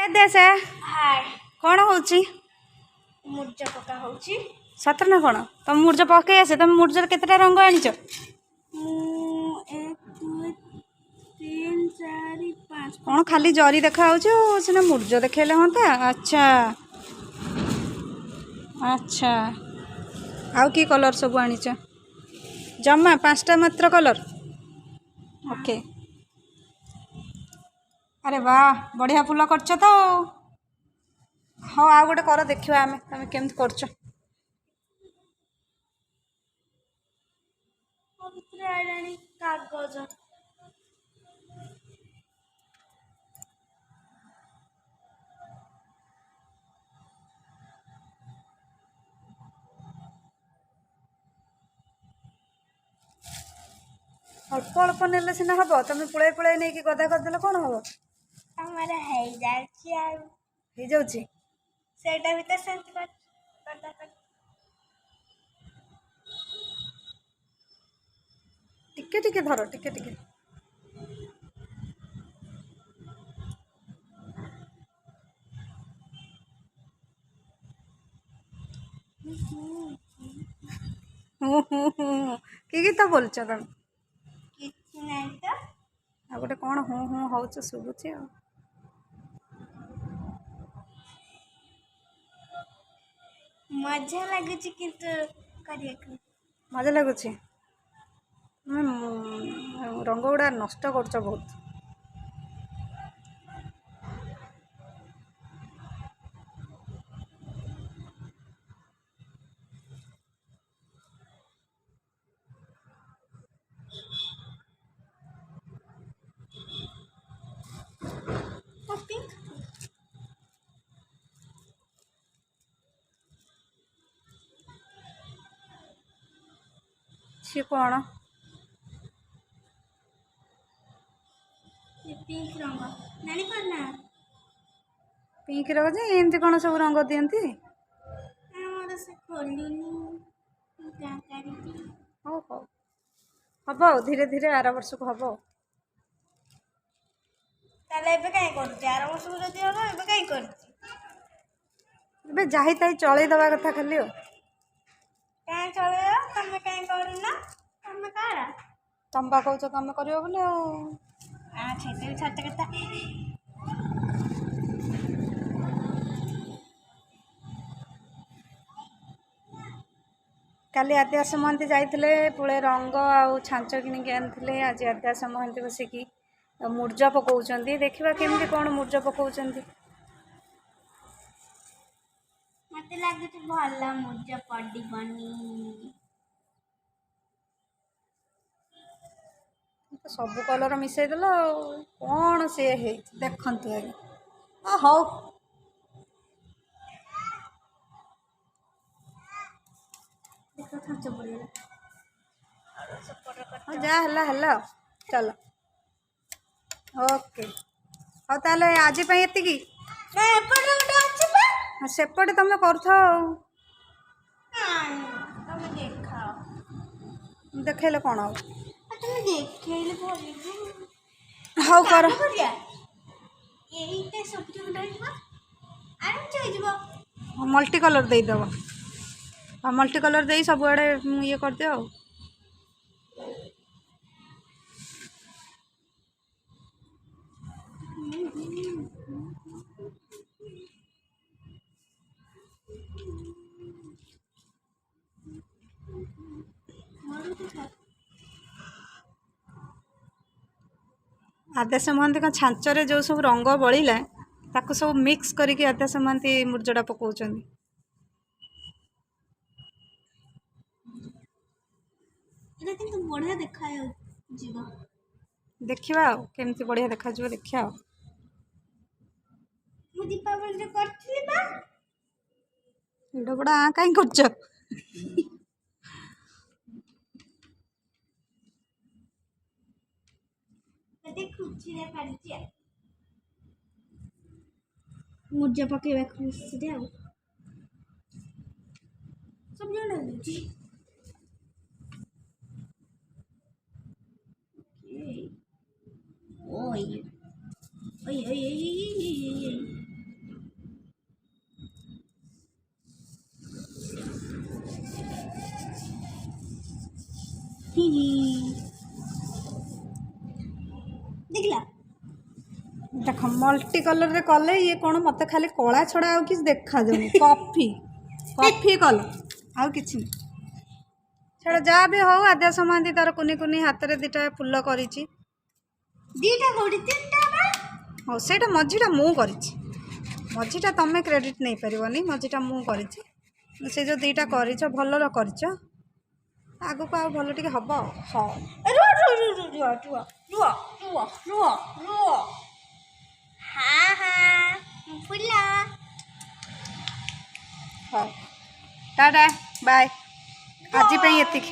ए देसे हाय कौन होची मुर्जा पका होची सतर ना कौन तुम मुर्जा पकई आसे तुम मुर्जार केतेटा रंग आनिच एक दो तीन चार पाँच कौन खाली जरी देखा सिना मुर्ज देखले हाँ अच्छा अच्छा आउ की कलर सब आनिच जमा 5टा मात्र कलर ओके अरे वाह बढ़िया फुल करछ तो हाँ आ गोटे कर देखा आम तुम केमती करछ कागज अल्प अल्प नेले सीना हम तुम पुड़े पुड़े नहीं गदा करदे कौन हम हमारा है हो जाऊँ सेटा भी तो सेंट कर टिके टिके धर टिके टिके कि गीत बोलच तुम किसी नहीं तो आ गोटे कौन हूँ हूँ हो शुभुची आ मजा लगुच किंतु करिया मजा लगुच रंग गुड़ा नष्ट कर बहुत पिंक सी कौन पिंक रंग नानी करना पिंक रंग एमती कौन सब रंग दिखती हमारा से खोलनी हो हो हम धीरे धीरे आर वर्ष को हम ताले एबे काई करती आर वर्ष को जदी होला एबे काई करती ए जाही ताई चलई दवा कथा खाली काई चले तमे काई करूना तमे कारा तुम बा कौच तुम कर बोले आ छेते छते कथा काली आद्यास महंती जाइए पुले रंग आउ छांच किनिक आनी आज आद्यास महंती बसिकी मुर्ज पकाउं देखा केमती कौन मुर्ज पकाउं मते लागुच भला मुर्जा पड़ीबनी सब कलर मिसईदेल कौन सी देखु आगे हौ देखो छांच पड़ेगा हाँ जा है चल ओके हाँ ताले आज ये ना एपटे गोटे अछि बा हाँ सेपटे तुम कर तमे देखाओ देखले कौन हो तमे देखैले बोली हौ कर एईते सब जो डरिबा आराम से होइजबो मल्टी कलर दे दब आ मल्टी कलर दे सब आड़े ये कर दियो आद्यास महंती छांचरे जो सब रंग बलिला ताको सब मिक्स करके आद्यास महंती मुर्जटा पकाउं एटा किंतु बढ़िया देखाय जीवा देखा केमती बढ़िया देखा देखा मु दीपावली रे करथिली बा एडा बड़ा कहीं कर कते खुशी रे काढिची मुर्जा पकेबा खुशी रे आ सब जण लगुची ओए ओए ओए ओए ଦେଖିଲା देख मल्टी कलर रे कले ये कौन मत खाली कला छड़ा आउ कि देखा जाऊनी कॉफी कॉफी कलर आउ किछि छड़ा जहाँ भी हो आद्याश महांती तार कुनी कुनी हाथ रे दिटा फुल करिछि दीटा कोडी तीनटा बा हो सेटा मझीटा मु करिछि मझीटा तमे क्रेडिट नहीं परिवनी मझीटा मु करिछि से जो दीटा करिछ भलर करिछ आगु को आ भल टिके हबो हो रो रो रो रो रो रो रो रो रो रो हाँ फुला हो टाटा बाय आज पे एतिक